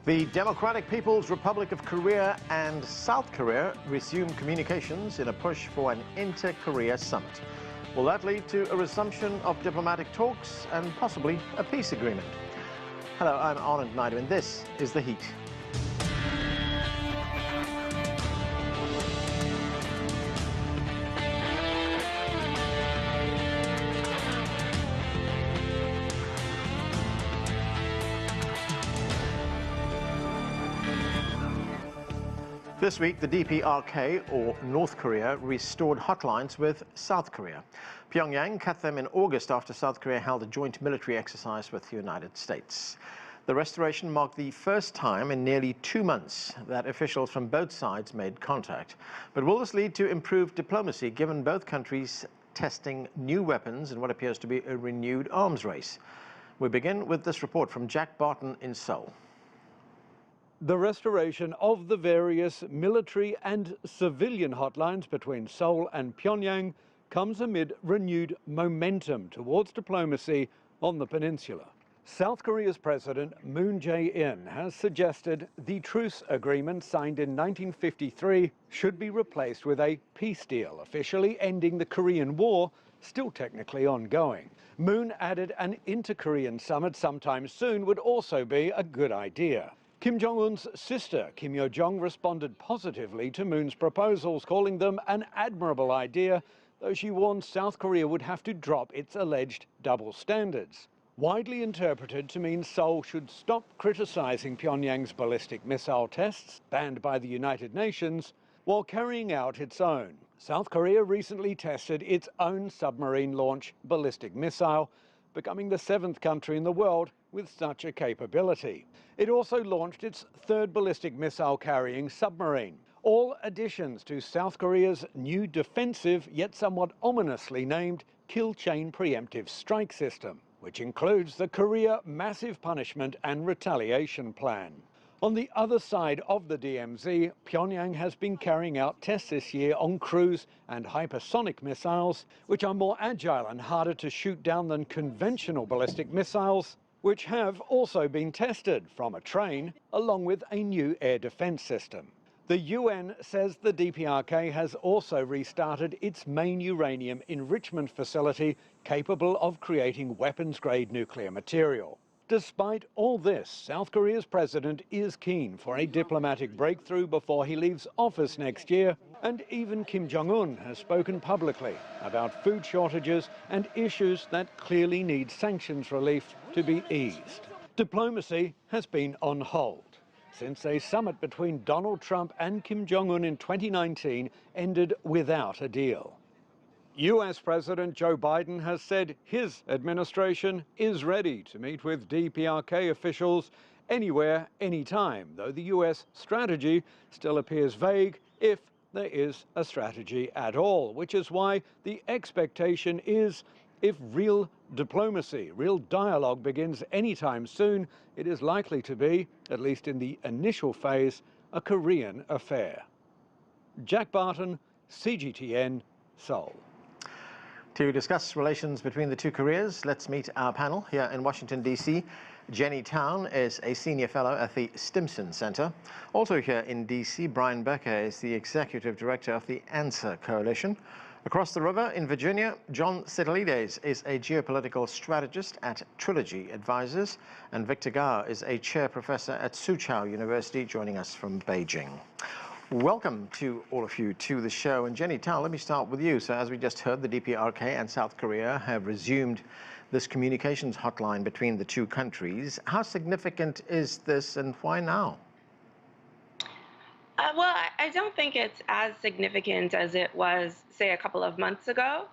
The Democratic People's Republic of Korea and South Korea resume communications in a push for an inter-Korea summit. Will that lead to a resumption of diplomatic talks and possibly a peace agreement? Hello, I'm Anand Naidu, and this is The Heat. This week, the DPRK, or North Korea, restored hotlines with South Korea. Pyongyang cut them in August after South Korea held a joint military exercise with the United States. The restoration marked the first time in nearly 2 months that officials from both sides made contact. But will this lead to improved diplomacy, given both countries testing new weapons in what appears to be a renewed arms race? We begin with this report from Jack Barton in Seoul. The restoration of the various military and civilian hotlines between Seoul and Pyongyang comes amid renewed momentum towards diplomacy on the peninsula. South Korea's President Moon Jae-in has suggested the truce agreement signed in 1953 should be replaced with a peace deal, officially ending the Korean War, still technically ongoing. Moon added an inter-Korean summit sometime soon would also be a good idea. Kim Jong-un's sister, Kim Yo-jong, responded positively to Moon's proposals, calling them an admirable idea, though she warned South Korea would have to drop its alleged double standards. Widely interpreted to mean Seoul should stop criticizing Pyongyang's ballistic missile tests, banned by the United Nations, while carrying out its own. South Korea recently tested its own submarine-launch ballistic missile, becoming the 7th country in the world with such a capability. It also launched its 3rd ballistic missile-carrying submarine. All additions to South Korea's new defensive, yet somewhat ominously named, kill chain preemptive strike system, which includes the Korea Massive Punishment and Retaliation Plan. On the other side of the DMZ, Pyongyang has been carrying out tests this year on cruise and hypersonic missiles, which are more agile and harder to shoot down than conventional ballistic missiles, which have also been tested from a train, along with a new air defense system. The UN says the DPRK has also restarted its main uranium enrichment facility, capable of creating weapons-grade nuclear material. Despite all this, South Korea's president is keen for a diplomatic breakthrough before he leaves office next year, and even Kim Jong-un has spoken publicly about food shortages and issues that clearly need sanctions relief to be eased. Diplomacy has been on hold since a summit between Donald Trump and Kim Jong-un in 2019 ended without a deal. US President Joe Biden has said his administration is ready to meet with DPRK officials anywhere, anytime, though the US strategy still appears vague, if there is a strategy at all, which is why the expectation is, if real diplomacy, real dialogue begins anytime soon, it is likely to be, at least in the initial phase, a Korean affair. Jack Barton, CGTN, Seoul. To discuss relations between the two Koreas, let's meet our panel here in Washington, D.C. Jenny Town is a senior fellow at the Stimson Center. Also here in D.C., Brian Becker is the executive director of the Answer Coalition. Across the river in Virginia, John Sitilides is a geopolitical strategist at Trilogy Advisors, and Victor Gao is a chair professor at Soochow University, joining us from Beijing. Welcome to all of you to the show. And Jenny Town, let me start with you. So as we just heard, the DPRK and South Korea have resumed this communications hotline between the two countries. How significant is this, and why now? Well, I don't think it's as significant as it was, say, a couple of months ago,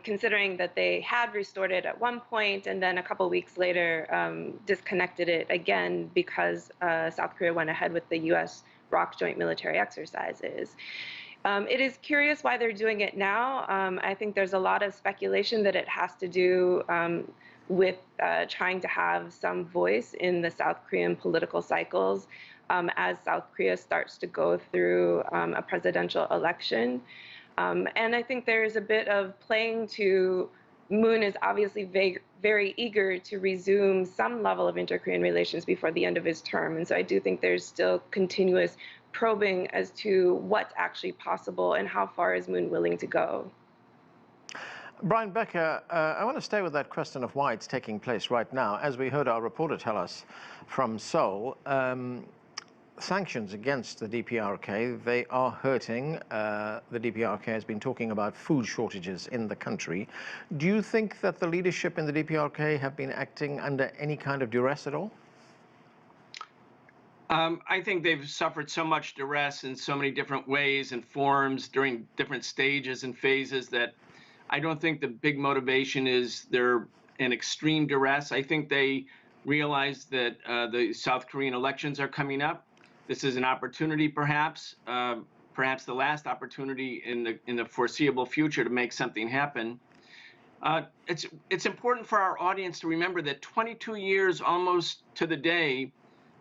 considering that they had restored it at one point and then a couple weeks later disconnected it again because South Korea went ahead with the U.S. ROK joint military exercises. It is curious why they're doing it now. I think there's a lot of speculation that it has to do with trying to have some voice in the South Korean political cycles as South Korea starts to go through a presidential election. And I think there's a bit of playing to Moon is obviously very eager to resume some level of inter-Korean relations before the end of his term. And so I do think there's still continuous probing as to what's actually possible and how far is Moon willing to go. Brian Becker, I want to stay with that question of why it's taking place right now. As we heard our reporter tell us from Seoul, sanctions against the DPRK, they are hurting. The DPRK has been talking about food shortages in the country. Do you think that the leadership in the DPRK have been acting under any kind of duress at all? I think they've suffered so much duress in so many different ways and forms during different stages and phases that I don't think the big motivation is they're in extreme duress. I think they realize that the South Korean elections are coming up. This is an opportunity, perhaps the last opportunity in the foreseeable future to make something happen. It's important for our audience to remember that 22 years almost to the day,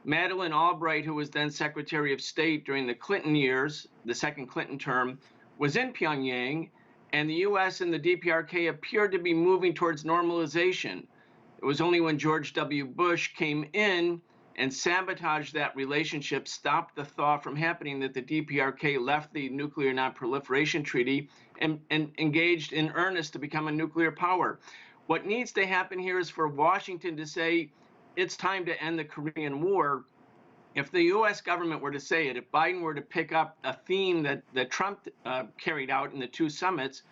Madeleine Albright, who was then Secretary of State during the Clinton years, the second Clinton term, was in Pyongyang, and the U.S. and the DPRK appeared to be moving towards normalization. It was only when George W. Bush came in and sabotaged that relationship, stopped the thaw from happening, that the DPRK left the Nuclear Non-Proliferation Treaty and engaged in earnest to become a nuclear power. What needs to happen here is for Washington to say, it's time to end the Korean War. If the U.S. government were to say it, if Biden were to pick up a theme that Trump carried out in the two summits,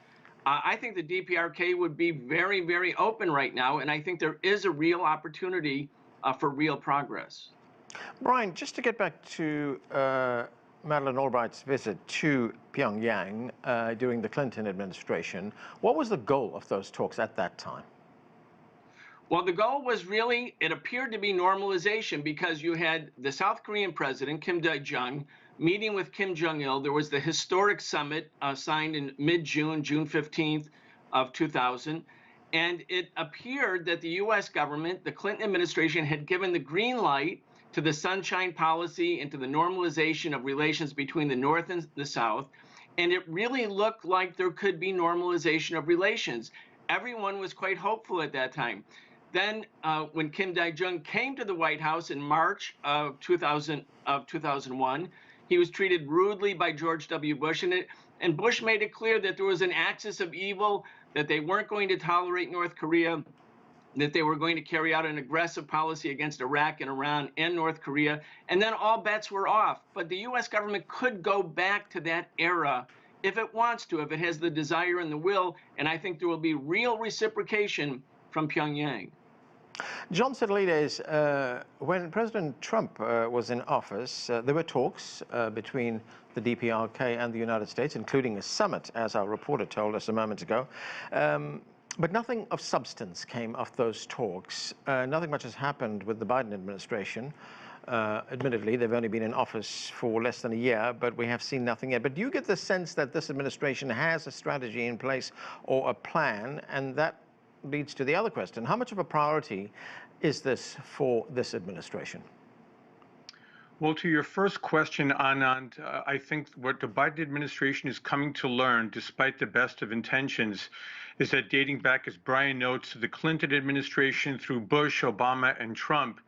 I think the DPRK would be very, very open right now, and I think there is a real opportunity for real progress. Brian, just to get back to Madeleine Albright's visit to Pyongyang during the Clinton administration, what was the goal of those talks at that time? Well, the goal was really, it appeared to be normalization because you had the South Korean president, Kim Dae-jung, meeting with Kim Jong-il. There was the historic summit signed in mid-June, June 15th of 2000. And it appeared that the U.S. government, the Clinton administration, had given the green light to the Sunshine Policy and to the normalization of relations between the North and the South. And it really looked like there could be normalization of relations. Everyone was quite hopeful at that time. Then when Kim Dae-jung came to the White House in March of 2001, he was treated rudely by George W. Bush, and Bush made it clear that there was an axis of evil, that they weren't going to tolerate North Korea, that they were going to carry out an aggressive policy against Iraq and Iran and North Korea, and then all bets were off. But the U.S. government could go back to that era if it wants to, if it has the desire and the will, and I think there will be real reciprocation from Pyongyang. John Sitilides, when President Trump was in office, there were talks between the DPRK and the United States, including a summit, as our reporter told us a moment ago. But nothing of substance came of those talks. Nothing much has happened with the Biden administration. Admittedly, they've only been in office for less than a year, but we have seen nothing yet. But do you get the sense that this administration has a strategy in place or a plan, and that leads to the other question? How much of a priority is this for this administration? Well, to your first question, Anand, I think what the Biden administration is coming to learn, despite the best of intentions, is that dating back, as Brian notes, to the Clinton administration through Bush, Obama, and Trump,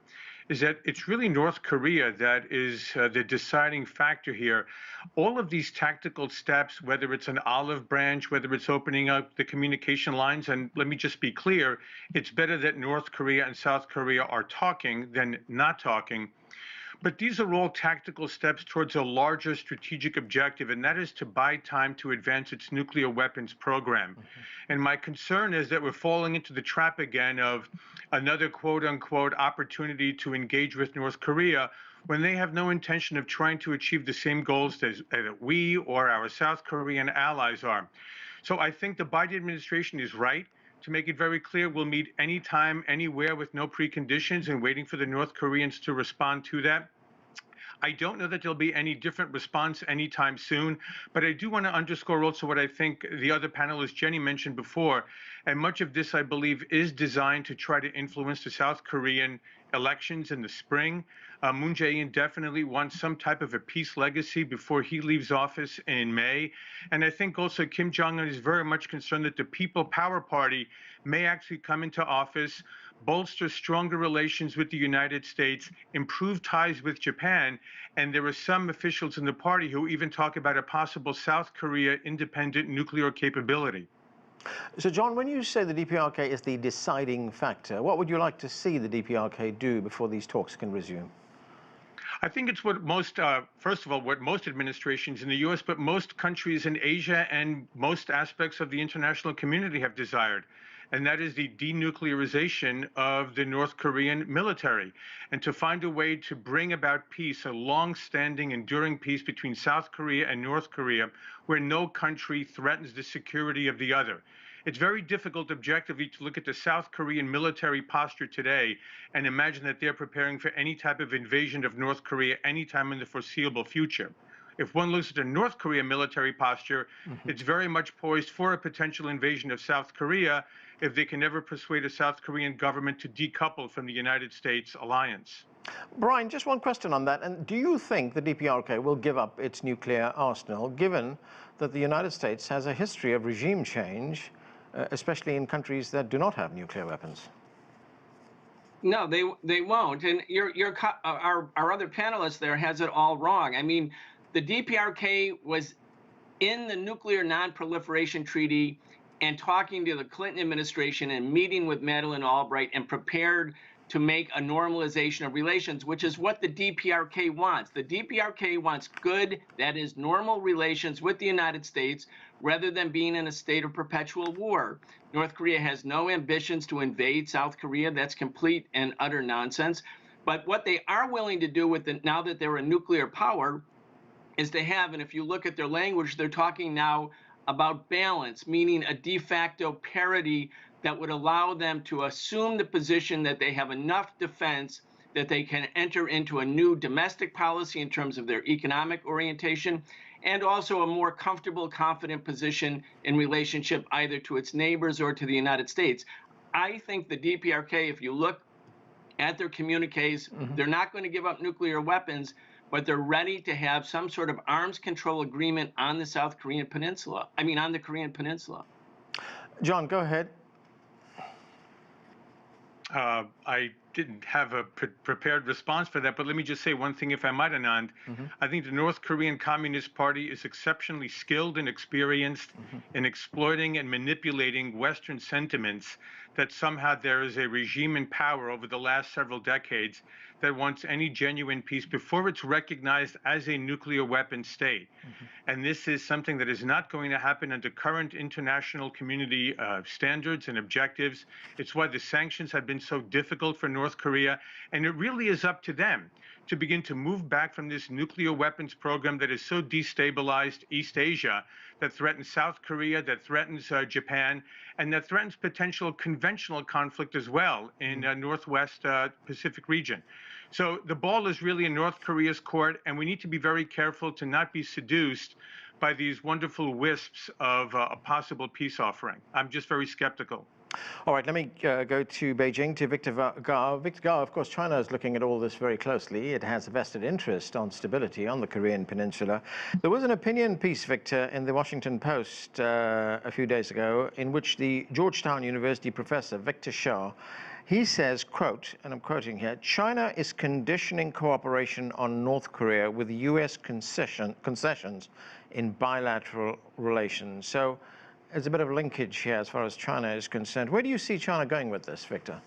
is that it's really North Korea that is the deciding factor here. All of these tactical steps, whether it's an olive branch, whether it's opening up the communication lines, and let me just be clear, it's better that North Korea and South Korea are talking than not talking. But these are all tactical steps towards a larger strategic objective, and that is to buy time to advance its nuclear weapons program. And my concern is that we're falling into the trap again of another quote-unquote opportunity to engage with North Korea when they have no intention of trying to achieve the same goals that we or our South Korean allies are. So I think the Biden administration is right to make it very clear we'll meet anytime, anywhere with no preconditions, and waiting for the North Koreans to respond to that. I don't know that there'll be any different response anytime soon, but I do want to underscore also what I think the other panelist, Jenny, mentioned before. And much of this, I believe, is designed to try to influence the South Korean elections in the spring. Moon Jae-in definitely wants some type of a peace legacy before he leaves office in May. And I think also Kim Jong-un is very much concerned that the People Power Party may actually come into office, bolster stronger relations with the United States, improve ties with Japan. And there are some officials in the party who even talk about a possible South Korea independent nuclear capability. So, John, when you say the DPRK is the deciding factor, what would you like to see the DPRK do before these talks can resume? I think it's what most, first of all, what most administrations in the U.S., but most countries in Asia and most aspects of the international community have desired. And that is the denuclearization of the North Korean military, and to find a way to bring about peace, a long-standing, enduring peace between South Korea and North Korea, where no country threatens the security of the other. It's very difficult objectively to look at the South Korean military posture today and imagine that they're preparing for any type of invasion of North Korea anytime in the foreseeable future. If one looks at the North Korea military posture, it's very much poised for a potential invasion of South Korea if they can never persuade a South Korean government to decouple from the United States alliance. Brian, just one question on that. And do you think the DPRK will give up its nuclear arsenal, given that the United States has a history of regime change, especially in countries that do not have nuclear weapons? No, they won't. And our other panelist there has it all wrong. I mean, the DPRK was in the Nuclear Non-Proliferation Treaty and talking to the Clinton administration and meeting with Madeleine Albright and prepared to make a normalization of relations, which is what the DPRK wants. The DPRK wants good, that is, normal relations with the United States rather than being in a state of perpetual war. North Korea has no ambitions to invade South Korea. That's complete and utter nonsense. But what they are willing to do with it now that they're a nuclear power is to have, and if you look at their language, they're talking now about balance, meaning a de facto parity that would allow them to assume the position that they have enough defense that they can enter into a new domestic policy in terms of their economic orientation, and also a more comfortable, confident position in relationship either to its neighbors or to the United States. I think the DPRK, if you look at their communiques, they're not going to give up nuclear weapons, but they're ready to have some sort of arms control agreement on the South Korean peninsula. I mean, on the Korean peninsula. John, go ahead. I didn't have a prepared response for that, but let me just say one thing, if I might, Anand. I think the North Korean Communist Party is exceptionally skilled and experienced in exploiting and manipulating Western sentiments that somehow there is a regime in power over the last several decades that wants any genuine peace before it's recognized as a nuclear weapon state. And this is something that is not going to happen under current international community standards and objectives. It's why the sanctions have been so difficult for North Korea. And it really is up to them to begin to move back from this nuclear weapons program that has so destabilized East Asia, that threatens South Korea, that threatens Japan, and that threatens potential conventional conflict as well in Northwest Pacific region. So the ball is really in North Korea's court, and we need to be very careful to not be seduced by these wonderful wisps of a possible peace offering. I'm just very skeptical. All right, let me go to Beijing, to Victor Gao. Victor Gao, of course, China is looking at all this very closely. It has a vested interest on stability on the Korean peninsula. There was an opinion piece, Victor, in the Washington Post a few days ago, in which the Georgetown University professor, Victor Shaw, he says, quote, and I'm quoting here, China is conditioning cooperation on North Korea with U.S. concessions in bilateral relations. So there's a bit of linkage here as far as China is concerned. Where do you see China going with this, Victor?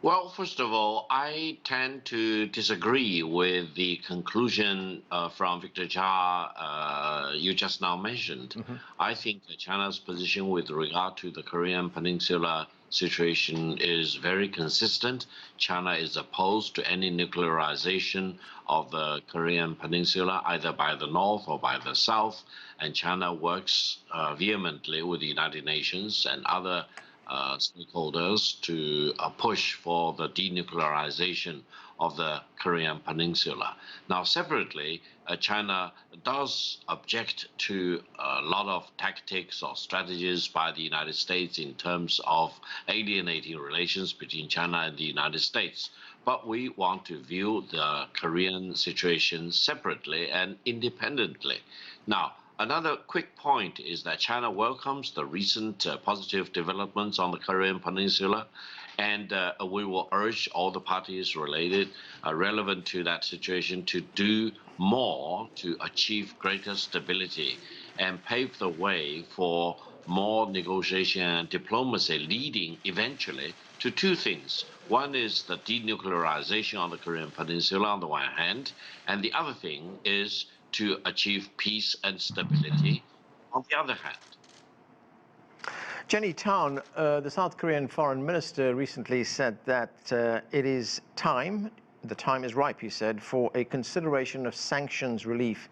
Well, first of all, I tend to disagree with the conclusion from Victor Cha you just now mentioned. I think that China's position with regard to the Korean Peninsula situation is very consistent. China is opposed to any nuclearization of the Korean Peninsula, either by the North or by the South, and China works vehemently with the United Nations and other stakeholders to push for the denuclearization of the Korean Peninsula. Now, separately, China does object to a lot of tactics or strategies by the United States in terms of alienating relations between China and the United States. But we want to view the Korean situation separately and independently. Now, another quick point is that China welcomes the recent positive developments on the Korean Peninsula, and we will urge all the parties relevant to that situation to do more to achieve greater stability and pave the way for more negotiation and diplomacy, leading eventually to two things. One is the denuclearization on the Korean Peninsula on the one hand, and the other thing is to achieve peace and stability on the other hand. Jenny Town, the South Korean foreign minister recently said that it is time, the time is ripe, he said, for a consideration of sanctions relief.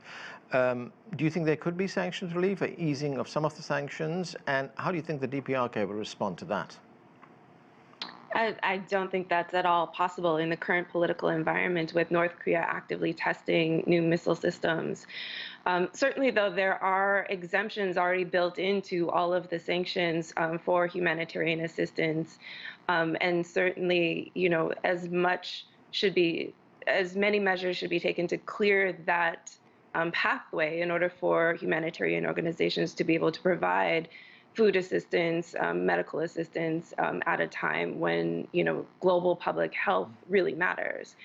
Do you think there could be sanctions relief, an easing of some of the sanctions? And how do you think the DPRK will respond to that? I don't think that's at all possible in the current political environment with North Korea actively testing new missile systems. Certainly, though, there are exemptions already built into all of the sanctions for humanitarian assistance, and certainly, as many measures should be taken to clear that pathway in order for humanitarian organizations to be able to provide food assistance, medical assistance at a time when global public health really matters.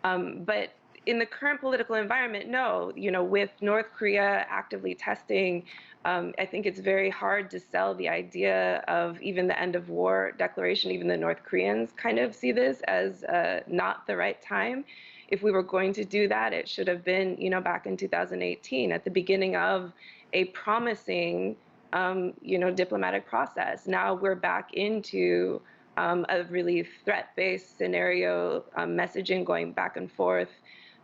But in the current political environment, no. With North Korea actively testing, I think it's very hard to sell the idea of even the end of war declaration. Even the North Koreans kind of see this as not the right time. If we were going to do that, it should have been, back in 2018 at the beginning of a promising diplomatic process. Now we're back into a really threat-based scenario, messaging going back and forth,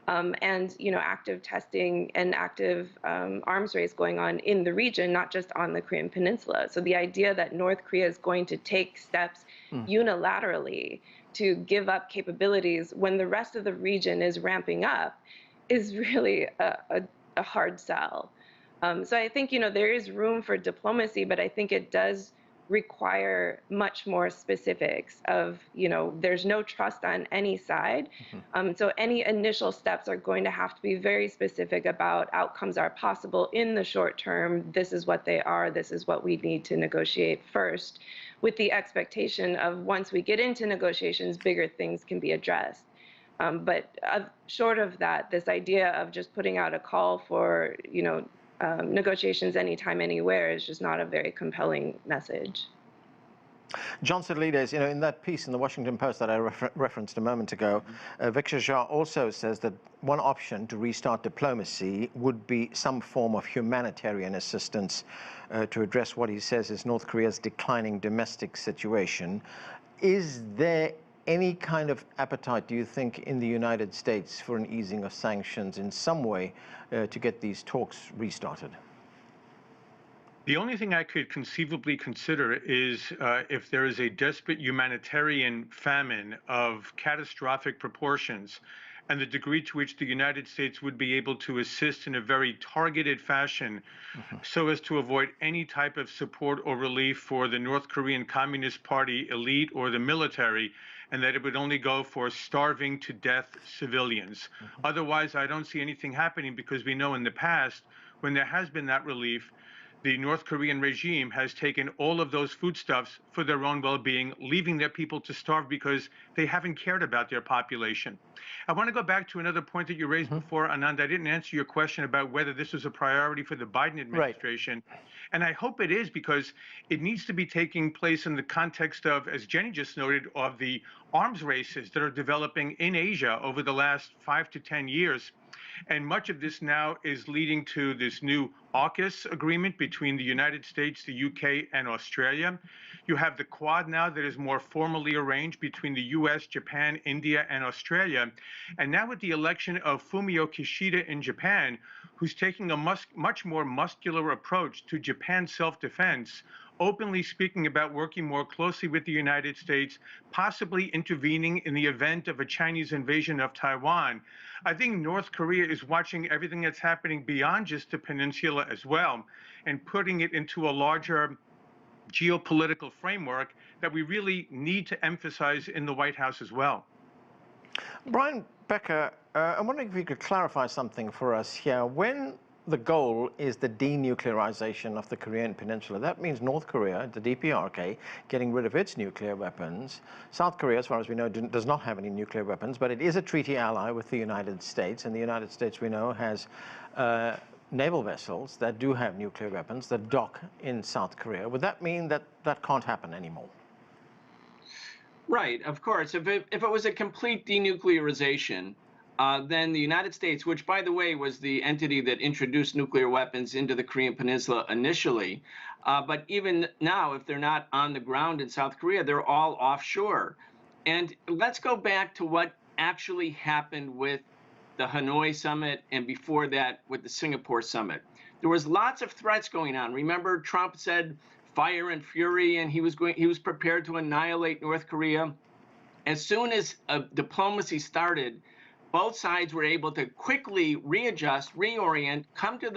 and active testing and active arms race going on in the region, not just on the Korean Peninsula. So the idea that North Korea is going to take steps unilaterally to give up capabilities when the rest of the region is ramping up is really a hard sell. So I think, there is room for diplomacy, but I think it does require much more specifics of, there's no trust on any side. So any initial steps are going to have to be very specific about outcomes are possible in the short term. This is what they are. This is what we need to negotiate first, with the expectation of once we get into negotiations, bigger things can be addressed. But short of that, this idea of just putting out a call for, negotiations anytime, anywhere is just not a very compelling message. John Sitilides, in that piece in the Washington Post that I referenced a moment ago, Victor Jha also says that one option to restart diplomacy would be some form of humanitarian assistance to address what he says is North Korea's declining domestic situation. Is there any kind of appetite, do you think, in the United States for an easing of sanctions in some way to get these talks restarted? The only thing I could conceivably consider is if there is a desperate humanitarian famine of catastrophic proportions and the degree to which the United States would be able to assist in a very targeted fashion so as to avoid any type of support or relief for the North Korean Communist Party elite or the military, and that it would only go for starving to death civilians. Otherwise, I don't see anything happening, because we know in the past, when there has been that relief, the North Korean regime has taken all of those foodstuffs for their own well-being, leaving their people to starve because they haven't cared about their population. I want to go back to another point that you raised before, Anand. I didn't answer your question about whether this was a priority for the Biden administration. Right. And I hope it is, because it needs to be taking place in the context of, as Jenny just noted, of the arms races that are developing in Asia over the last 5 to 10 years. And much of this now is leading to this new AUKUS agreement between the United States, the UK, and Australia. You have the Quad now that is more formally arranged between the US, Japan, India, and Australia. And now with the election of Fumio Kishida in Japan, who's taking a much more muscular approach to Japan's self-defense, openly speaking about working more closely with the United States, possibly intervening in the event of a Chinese invasion of Taiwan. I think North Korea is watching everything that's happening beyond just the peninsula as well, and putting it into a larger geopolitical framework that we really need to emphasize in the White House as well. Brian Becker, I'm wondering if you could clarify something for us here. When the goal is the denuclearization of the Korean Peninsula, that means North Korea, the DPRK, getting rid of its nuclear weapons. South Korea, as far as we know, does not have any nuclear weapons, but it is a treaty ally with the United States, and the United States, we know, has naval vessels that do have nuclear weapons that dock in South Korea. Would that mean that that can't happen anymore? Right, of course. If it was a complete denuclearization, then the United States, which, by the way, was the entity that introduced nuclear weapons into the Korean Peninsula initially, but even now, if they're not on the ground in South Korea, they're all offshore. And let's go back to what actually happened with the Hanoi summit and before that with the Singapore summit. There was lots of threats going on. Remember, Trump said fire and fury, and he was prepared to annihilate North Korea. As soon as diplomacy started, both sides were able to quickly readjust, reorient, come to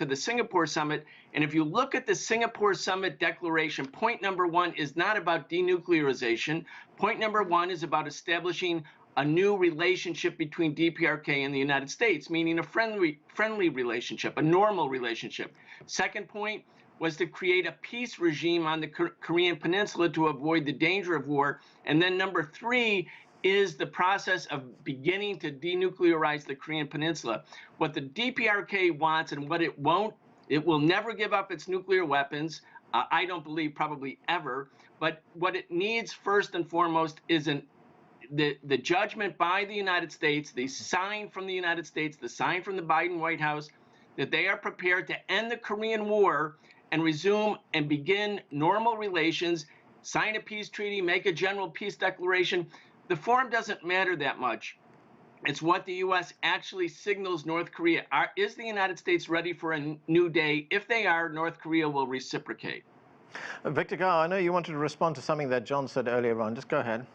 the Singapore summit. And if you look at the Singapore summit declaration, point number one is not about denuclearization. Point number one is about establishing a new relationship between DPRK and the United States, meaning a friendly relationship, a normal relationship. Second point was to create a peace regime on the Korean Peninsula to avoid the danger of war. And then number three is the process of beginning to denuclearize the Korean Peninsula. What the DPRK wants and what it won't, it will never give up its nuclear weapons. I don't believe probably ever. But what it needs first and foremost is the judgment by the United States, the sign from the United States, the sign from the Biden White House, that they are prepared to end the Korean War and resume and begin normal relations, sign a peace treaty, make a general peace declaration. The form doesn't matter that much. It's what the U.S. actually signals North Korea. Is the United States ready for a new day? If they are, North Korea will reciprocate. Victor Garr, I know you wanted to respond to something that John said earlier on. Just go ahead.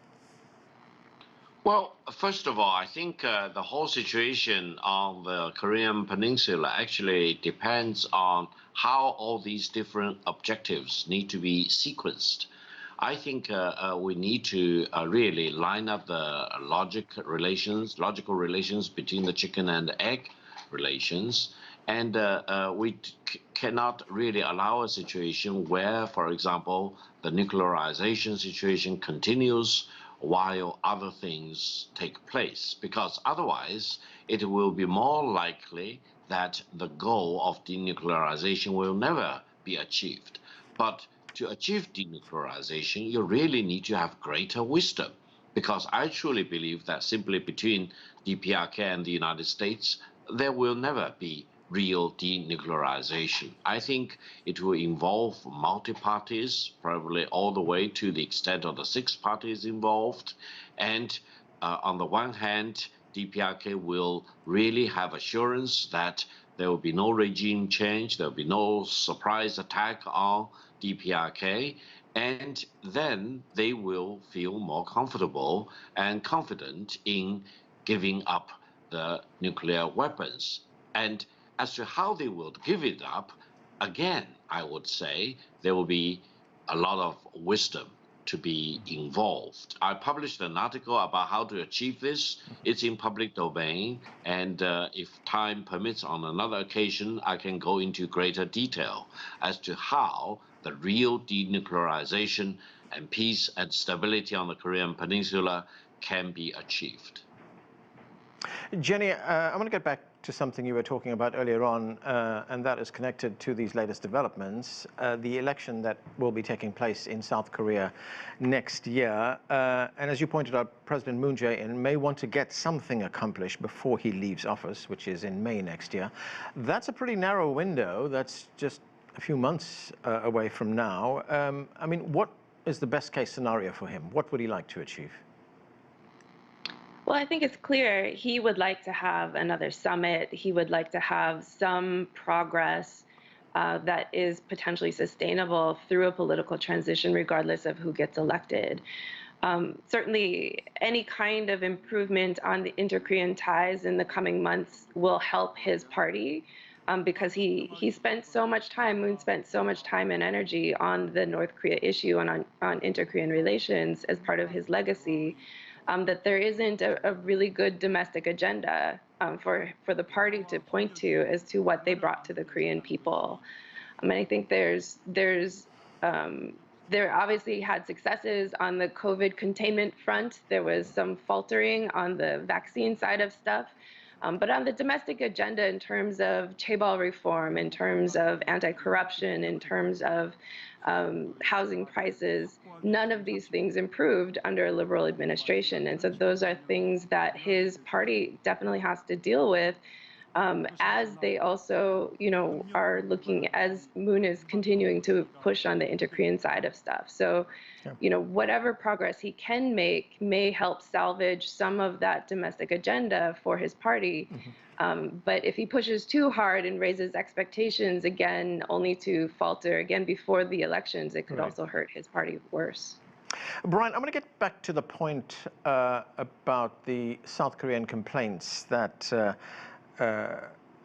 Well, first of all, I think the whole situation on the Korean Peninsula actually depends on how all these different objectives need to be sequenced. I think we need to really line up the logical relations between the chicken and the egg relations. And we cannot really allow a situation where, for example, the nuclearization situation continues while other things take place, because otherwise it will be more likely that the goal of denuclearization will never be achieved. But to achieve denuclearization, you really need to have greater wisdom, because I truly believe that simply between DPRK and the United States, there will never be real denuclearization. I think it will involve multi-parties, probably all the way to the extent of the 6 parties involved. And on the one hand, DPRK will really have assurance that there will be no regime change, there will be no surprise attack on DPRK, and then they will feel more comfortable and confident in giving up the nuclear weapons. And as to how they will give it up, again, I would say there will be a lot of wisdom to be involved. I published an article about how to achieve this. It's in public domain, and if time permits on another occasion, I can go into greater detail as to how the real denuclearization and peace and stability on the Korean Peninsula can be achieved. Jenny, I want to get back to something you were talking about earlier on, and that is connected to these latest developments, the election that will be taking place in South Korea next year. And as you pointed out, President Moon Jae-in may want to get something accomplished before he leaves office, which is in May next year. That's a pretty narrow window. That's just a few months away from now. I mean, what is the best case scenario for him? What would he like to achieve? Well, I think it's clear he would like to have another summit. He would like to have some progress that is potentially sustainable through a political transition, regardless of who gets elected. Certainly, any kind of improvement on the inter-Korean ties in the coming months will help his party, because he spent so much time, Moon spent so much time and energy on the North Korea issue and on inter-Korean relations as part of his legacy, that there isn't a really good domestic agenda for the party to point to as to what they brought to the Korean people. And I think there obviously had successes on the COVID containment front. There was some faltering on the vaccine side of stuff. But on the domestic agenda, in terms of chaebol reform, in terms of anti-corruption, in terms of housing prices, none of these things improved under a liberal administration. And so those are things that his party definitely has to deal with, as they also, are looking, as Moon is continuing to push on the inter-Korean side of stuff. So, whatever progress he can make may help salvage some of that domestic agenda for his party. But if he pushes too hard and raises expectations again, only to falter again before the elections, it could also hurt his party worse. Brian, I'm going to get back to the point about the South Korean complaints that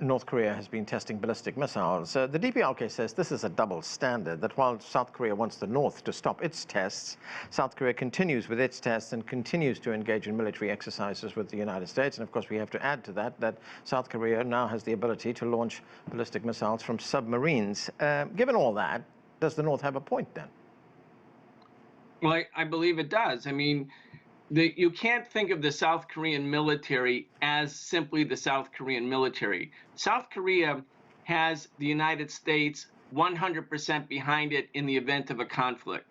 North Korea has been testing ballistic missiles. The DPRK says this is a double standard, that while South Korea wants the North to stop its tests, South Korea continues with its tests and continues to engage in military exercises with the United States. And of course, we have to add to that South Korea now has the ability to launch ballistic missiles from submarines. Given all that, does the North have a point then? Well, I believe it does. I mean, you can't think of the South Korean military as simply the South Korean military. South Korea has the United States 100% behind it in the event of a conflict.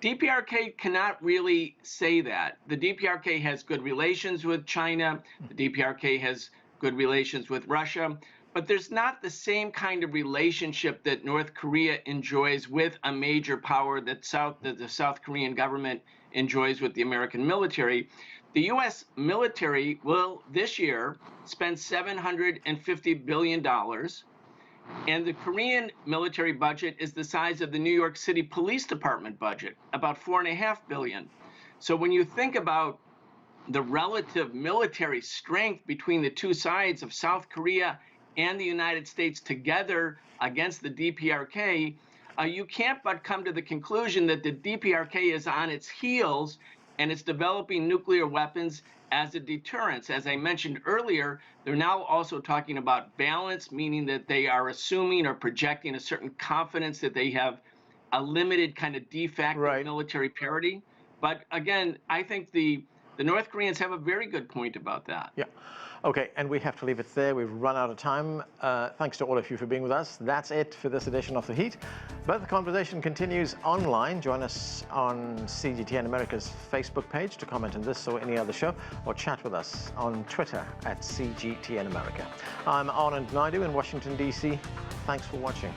DPRK cannot really say that. The DPRK has good relations with China. The DPRK has good relations with Russia. But there's not the same kind of relationship that North Korea enjoys with a major power that the South Korean government enjoys with the American military. The U.S. military will this year spend $750 billion, and the Korean military budget is the size of the New York City Police Department budget, about $4.5 billion. So when you think about the relative military strength between the two sides of South Korea and the United States together against the DPRK, you can't but come to the conclusion that the DPRK is on its heels and it's developing nuclear weapons as a deterrence. As I mentioned earlier, they're now also talking about balance, meaning that they are assuming or projecting a certain confidence that they have a limited kind of de facto military parity. But again, I think the North Koreans have a very good point about that. Yeah. Okay, and we have to leave it there. We've run out of time. Thanks to all of you for being with us. That's it for this edition of The Heat. But the conversation continues online. Join us on CGTN America's Facebook page to comment on this or any other show, or chat with us on Twitter at CGTN America. I'm Anand Naidu in Washington, D.C. Thanks for watching.